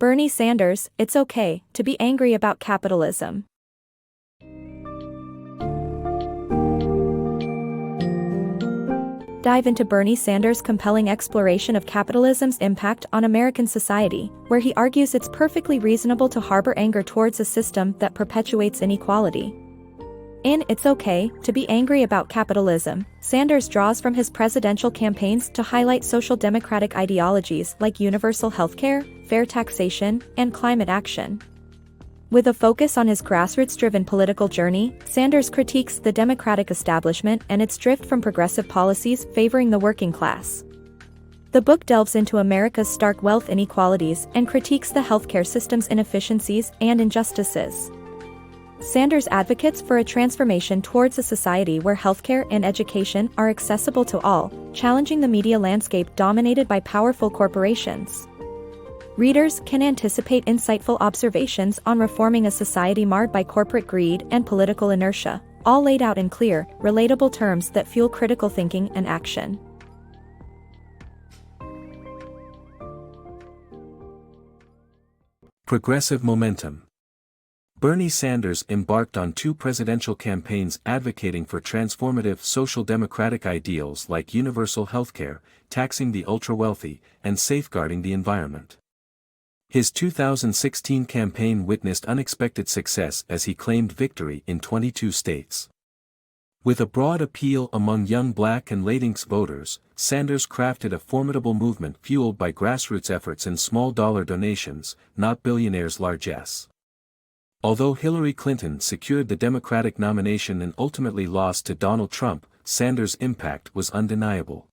Bernie Sanders, it's okay to be angry about capitalism. Dive into Bernie Sanders' compelling exploration of capitalism's impact on American society, where he argues it's perfectly reasonable to harbor anger towards a system that perpetuates inequality. In It's Okay to Be Angry About Capitalism, Sanders draws from his presidential campaigns to highlight social democratic ideologies like universal healthcare, fair taxation, and climate action. With a focus on his grassroots-driven political journey, Sanders critiques the Democratic establishment and its drift from progressive policies favoring the working class. The book delves into America's stark wealth inequalities and critiques the healthcare system's inefficiencies and injustices. Sanders advocates for a transformation towards a society where healthcare and education are accessible to all, challenging the media landscape dominated by powerful corporations. Readers can anticipate insightful observations on reforming a society marred by corporate greed and political inertia, all laid out in clear, relatable terms that fuel critical thinking and action. Progressive momentum. Bernie Sanders embarked on 2 presidential campaigns advocating for transformative social democratic ideals like universal healthcare, taxing the ultra-wealthy, and safeguarding the environment. His 2016 campaign witnessed unexpected success as he claimed victory in 22 states. With a broad appeal among young Black and Latinx voters, Sanders crafted a formidable movement fueled by grassroots efforts and small-dollar donations, not billionaires' largesse. Although Hillary Clinton secured the Democratic nomination and ultimately lost to Donald Trump, Sanders' impact was undeniable.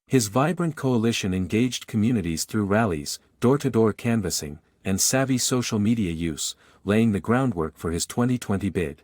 His vibrant coalition engaged communities through rallies, door-to-door canvassing, and savvy social media use, laying the groundwork for his 2020 bid.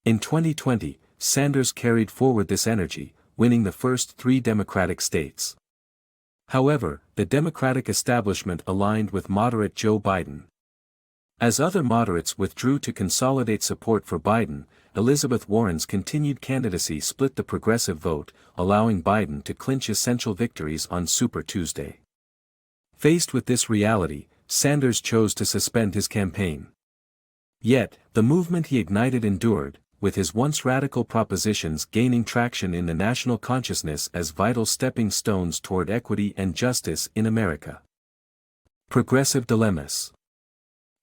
In 2020, Sanders carried forward this energy, winning the first 3 Democratic states. However, the Democratic establishment aligned with moderate Joe Biden. As other moderates withdrew to consolidate support for Biden, Elizabeth Warren's continued candidacy split the progressive vote, allowing Biden to clinch essential victories on Super Tuesday. Faced with this reality, Sanders chose to suspend his campaign. Yet, the movement he ignited endured, with his once radical propositions gaining traction in the national consciousness as vital stepping stones toward equity and justice in America. Progressive dilemmas.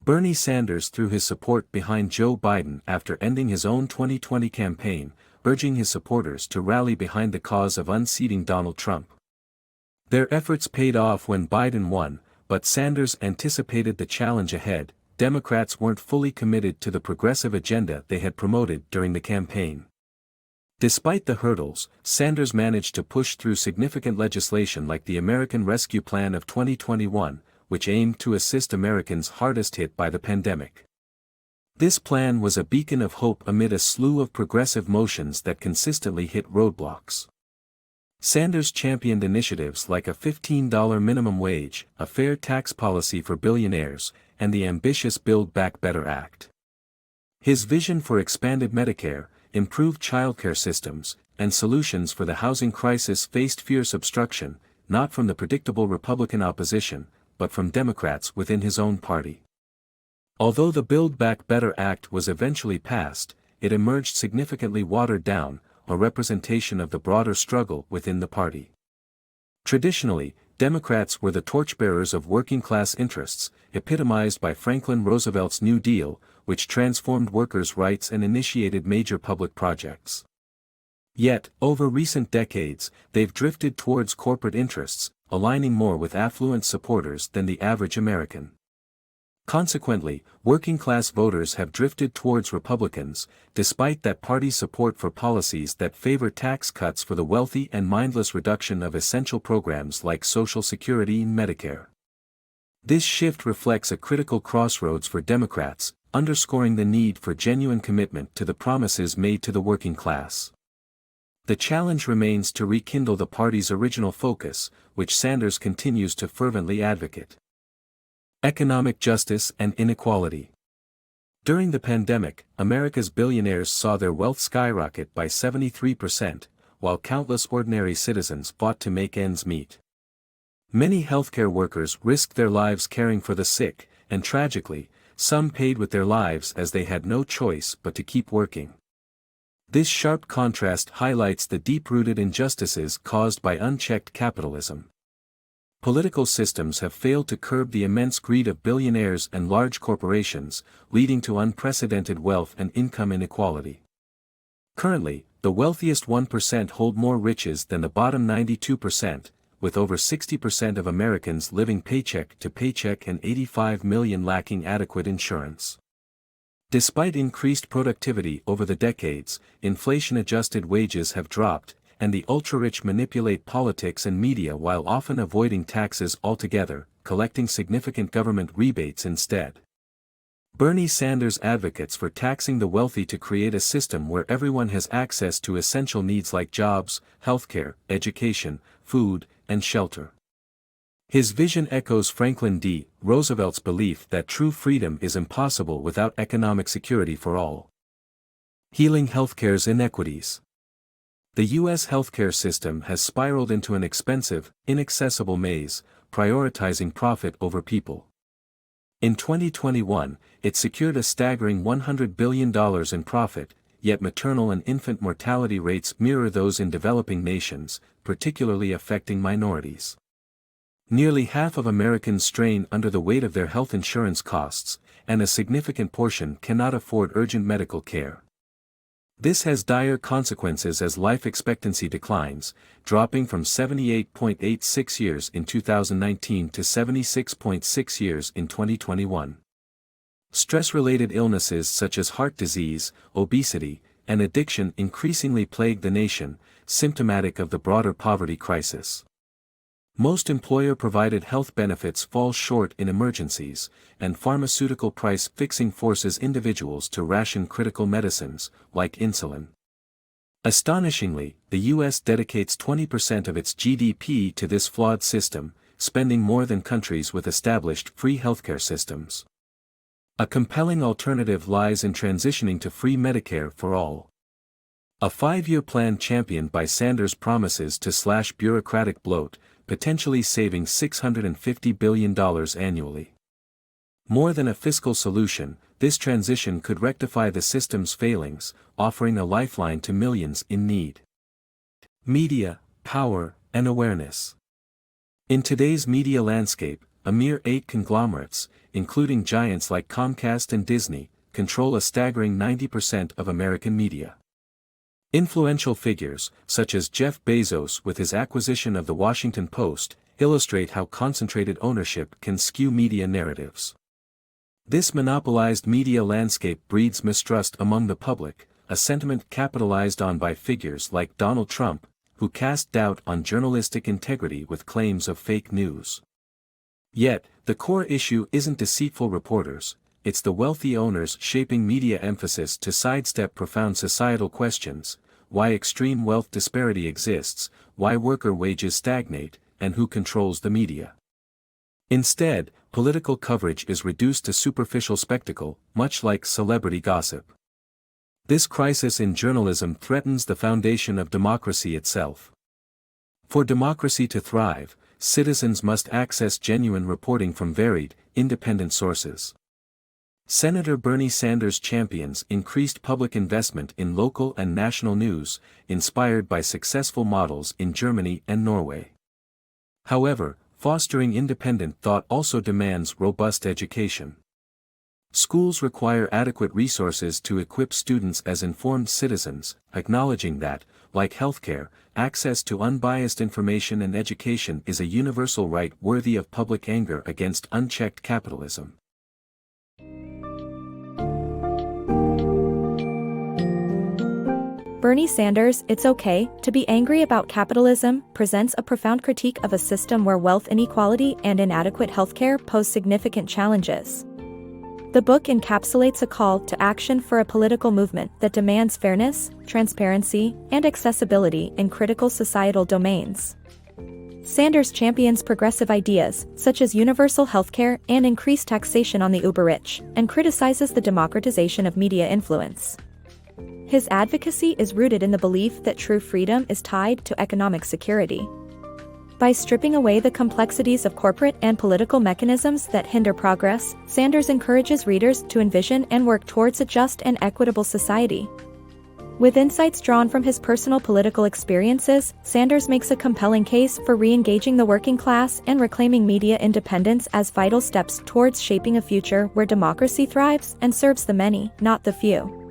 Bernie Sanders threw his support behind Joe Biden after ending his own 2020 campaign, urging his supporters to rally behind the cause of unseating Donald Trump. Their efforts paid off when Biden won, but Sanders anticipated the challenge ahead. Democrats weren't fully committed to the progressive agenda they had promoted during the campaign. Despite the hurdles, Sanders managed to push through significant legislation like the American Rescue Plan of 2021, which aimed to assist Americans hardest hit by the pandemic. This plan was a beacon of hope amid a slew of progressive motions that consistently hit roadblocks. Sanders championed initiatives like a $15 minimum wage, a fair tax policy for billionaires, and the ambitious Build Back Better Act. His vision for expanded Medicare, improved childcare systems, and solutions for the housing crisis faced fierce obstruction, not from the predictable Republican opposition, but from Democrats within his own party. Although the Build Back Better Act was eventually passed, it emerged significantly watered down, a representation of the broader struggle within the party. Traditionally, Democrats were the torchbearers of working-class interests, epitomized by Franklin Roosevelt's New Deal, which transformed workers' rights and initiated major public projects. Yet, over recent decades, they've drifted towards corporate interests, aligning more with affluent supporters than the average American. Consequently, working-class voters have drifted towards Republicans, despite that party's support for policies that favor tax cuts for the wealthy and mindless reduction of essential programs like Social Security and Medicare. This shift reflects a critical crossroads for Democrats, underscoring the need for genuine commitment to the promises made to the working class. The challenge remains to rekindle the party's original focus, which Sanders continues to fervently advocate. Economic justice and inequality. During the pandemic, America's billionaires saw their wealth skyrocket by 73%, while countless ordinary citizens fought to make ends meet. Many healthcare workers risked their lives caring for the sick, and tragically, some paid with their lives as they had no choice but to keep working. This sharp contrast highlights the deep-rooted injustices caused by unchecked capitalism. Political systems have failed to curb the immense greed of billionaires and large corporations, leading to unprecedented wealth and income inequality. Currently, the wealthiest 1% hold more riches than the bottom 92%, with over 60% of Americans living paycheck to paycheck and 85 million lacking adequate insurance. Despite increased productivity over the decades, inflation-adjusted wages have dropped, and the ultra-rich manipulate politics and media while often avoiding taxes altogether, collecting significant government rebates instead. Bernie Sanders advocates for taxing the wealthy to create a system where everyone has access to essential needs like jobs, healthcare, education, food, and shelter. His vision echoes Franklin D. Roosevelt's belief that true freedom is impossible without economic security for all. Healing healthcare's inequities. The U.S. healthcare system has spiraled into an expensive, inaccessible maze, prioritizing profit over people. In 2021, it secured a staggering $100 billion in profit, yet maternal and infant mortality rates mirror those in developing nations, particularly affecting minorities. Nearly half of Americans strain under the weight of their health insurance costs, and a significant portion cannot afford urgent medical care. This has dire consequences as life expectancy declines, dropping from 78.86 years in 2019 to 76.6 years in 2021. Stress-related illnesses such as heart disease, obesity, and addiction increasingly plague the nation, symptomatic of the broader poverty crisis. Most employer-provided health benefits fall short in emergencies, and pharmaceutical price fixing forces individuals to ration critical medicines, like insulin. Astonishingly, the U.S. dedicates 20% of its GDP to this flawed system, spending more than countries with established free healthcare systems. A compelling alternative lies in transitioning to free Medicare for all. A 5-year plan championed by Sanders promises to slash bureaucratic bloat, potentially saving $650 billion annually. More than a fiscal solution, this transition could rectify the system's failings, offering a lifeline to millions in need. Media, power, and awareness. In today's media landscape, a mere 8 conglomerates, including giants like Comcast and Disney, control a staggering 90% of American media. Influential figures, such as Jeff Bezos with his acquisition of The Washington Post, illustrate how concentrated ownership can skew media narratives. This monopolized media landscape breeds mistrust among the public, a sentiment capitalized on by figures like Donald Trump, who cast doubt on journalistic integrity with claims of fake news. Yet, the core issue isn't deceitful reporters, it's the wealthy owners shaping media emphasis to sidestep profound societal questions: why extreme wealth disparity exists, why worker wages stagnate, and who controls the media. Instead, political coverage is reduced to superficial spectacle, much like celebrity gossip. This crisis in journalism threatens the foundation of democracy itself. For democracy to thrive, citizens must access genuine reporting from varied, independent sources. Senator Bernie Sanders champions increased public investment in local and national news, inspired by successful models in Germany and Norway. However, fostering independent thought also demands robust education. Schools require adequate resources to equip students as informed citizens, acknowledging that, like healthcare, access to unbiased information and education is a universal right worthy of public anger against unchecked capitalism. Bernie Sanders' It's Okay to Be Angry About Capitalism presents a profound critique of a system where wealth inequality and inadequate healthcare pose significant challenges. The book encapsulates a call to action for a political movement that demands fairness, transparency, and accessibility in critical societal domains. Sanders champions progressive ideas, such as universal healthcare and increased taxation on the uber-rich, and criticizes the democratization of media influence. His advocacy is rooted in the belief that true freedom is tied to economic security. By stripping away the complexities of corporate and political mechanisms that hinder progress, Sanders encourages readers to envision and work towards a just and equitable society. With insights drawn from his personal political experiences, Sanders makes a compelling case for re-engaging the working class and reclaiming media independence as vital steps towards shaping a future where democracy thrives and serves the many, not the few.